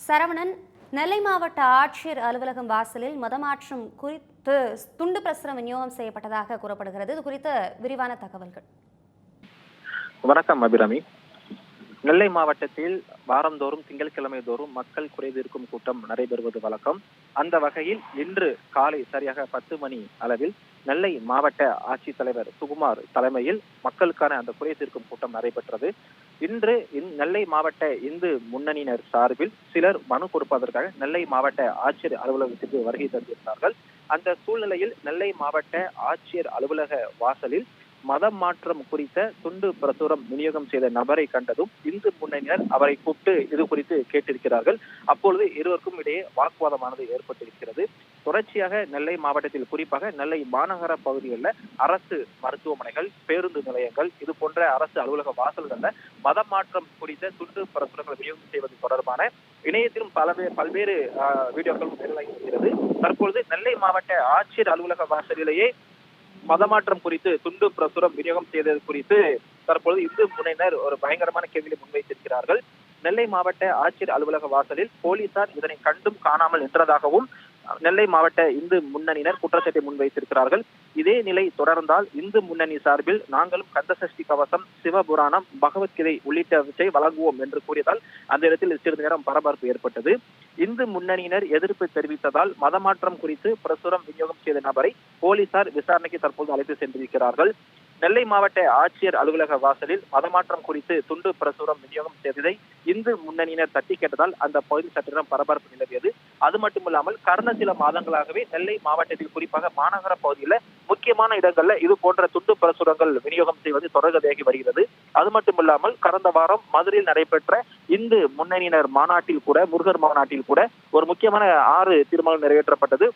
சரவணன், நெல்லை மாவட்ட ஆட்சியர் அலுவலகம் வாசலில் மதமாற்றம் குறித்து துண்டு பிரசுரம் விநியோகம் செய்யப்பட்டதாக கூறப்படுகிறது. இது குறித்த விரிவான தகவல்கள். வணக்கம் அபிராமி. நெல்லை மாவட்டத்தில் வாரந்தோறும் திங்கட்கிழமை தோறும் மக்கள் குறைதீர்க்கும் கூட்டம் நடைபெறுவது வழக்கம். அந்த வகையில் இன்று காலை சரியாக 10 மணி அளவில் நெல்லை மாவட்ட ஆட்சித்தலைவர் சுகுமார் தலைமையில் மக்களுக்கான அந்த குறை தீர்க்கும் கூட்டம் நடைபெற்றது. இன்று நெல்லை மாவட்ட இந்து முன்னணியினர் சார்பில் சிலர் மனு கொடுப்பதற்காக நெல்லை மாவட்ட ஆட்சியர் அலுவலகத்திற்கு வருகை தந்திருந்தார்கள். அந்த சூழ்நிலையில் நெல்லை மாவட்ட ஆட்சியர் அலுவலக வாசலில் மதம் மாற்றம் குறித்த துண்டு பிரசுரம் விநியோகம் செய்த நபரை கண்டதும் இந்து முன்னணியினர் அவரை கூப்பிட்டு இது குறித்து கேட்டிருக்கிறார்கள். அப்பொழுது இருவருக்கும் இடையே வாக்குவாதமானது ஏற்பட்டிருக்கிறது. தொடர்ச்சியாக நெல்லை மாவட்டத்தில் குறிப்பாக நெல்லை மாநகர பகுதிகளில் அரசு மருத்துவமனைகள், பேருந்து நிலையங்கள், இது போன்ற அரசு அலுவலக வாசல்களில் மதம் மாற்றம் குறித்த துண்டு பிரசுரங்களை விநியோகம் செய்வது தொடர்பான இணையத்திலும் பல்வேறு வீடியோக்களும் வெளியாகிறது. தற்பொழுது நெல்லை மாவட்ட ஆட்சியர் அலுவலக வாசலிலேயே மதமாற்றம் குறித்து துண்டு பிரசுரம் விநியோகம் செய்தது குறித்து தற்பொழுது இந்து முன்னணியினர் ஒரு பயங்கரமான கேள்வியை முன்வைத்திருக்கிறார்கள். நெல்லை மாவட்ட ஆட்சியர் அலுவலக வாசலில் போலீசார் இதனை கண்டும் காணாமல் நின்றதாகவும் நெல்லை மாவட்ட இந்து முன்னணியினர் குற்றச்சாட்டை முன்வைத்திருக்கிறார்கள். இதே நிலை தொடர்ந்தால் இந்து முன்னணி சார்பில் நாங்களும் கந்தசஷ்டி கவசம், சிவபுராணம், பகவத்கீதை உள்ளிட்டவற்றை வழங்குவோம் என்று கூறியதால் அந்த இடத்தில் சிறிது நேரம் பரபரப்பு ஏற்பட்டது. இந்து முன்னணியினர் எதிர்ப்பு தெரிவித்ததால் மதமாற்றம் குறித்து பிரசுரம் விநியோகம் செய்த நபரை போலீசார் விசாரணைக்கு தற்போது அழைத்து சென்றிருக்கிறார்கள். நெல்லை மாவட்ட ஆட்சியர் அலுவலக வாசலில் மதமாற்றம் குறித்து துண்டு பிரசுரம் விநியோகம் செய்ததை இந்து முன்னணியினர் தட்டி கேட்டதால் அந்த பகுதி சற்று நேரம் பரபரப்பு நிலவியது. அது மட்டுமில்லாமல் கடந்த சில மாதங்களாகவே நெல்லை மாவட்டத்தில் குறிப்பாக மாநகர பகுதியில் முக்கியமான இடங்கள்ல இது போன்ற துண்டு பிரசுரங்கள் விநியோகம் செய்வது தொடர்கதையாகி வருகிறது. அது மட்டுமில்லாமல் கடந்த வாரம் மதுரையில் நடைபெற்ற இந்து முன்னணியினர் மாநாட்டில் கூட, முருகர் மாநாட்டில் கூட ஒரு முக்கியமான 6 தீர்மானம் நிறைவேற்றப்பட்டது.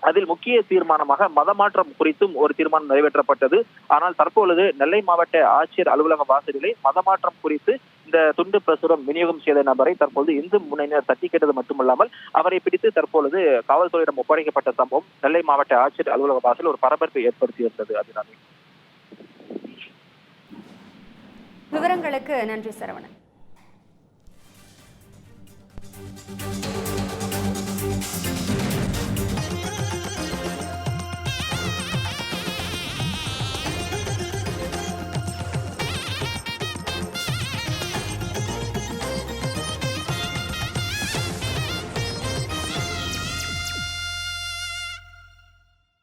அதில் முக்கிய தீர்மானமாக மதமாற்றம் குறித்தும் ஒரு தீர்மானம் நிறைவேற்றப்பட்டது. ஆனால் தற்பொழுது நெல்லை மாவட்ட ஆட்சியர் அலுவலக வாசலிலே மதமாற்றம் குறித்து இந்த துண்டு பிரசுரம் விநியோகம் செய்த நபரை தற்போது இந்து முன்னணியினர் தட்டி கேட்டது மட்டுமல்லாமல் அவரை பிடித்து தற்பொழுது காவல்துறையிடம் ஒப்படைக்கப்பட்ட சம்பவம் நெல்லை மாவட்ட ஆட்சியர் அலுவலக வாசலில் ஒரு பரபரப்பை ஏற்படுத்தியிருந்தது. அபிராமி, விவரங்களுக்கு நன்றி சரவணன்.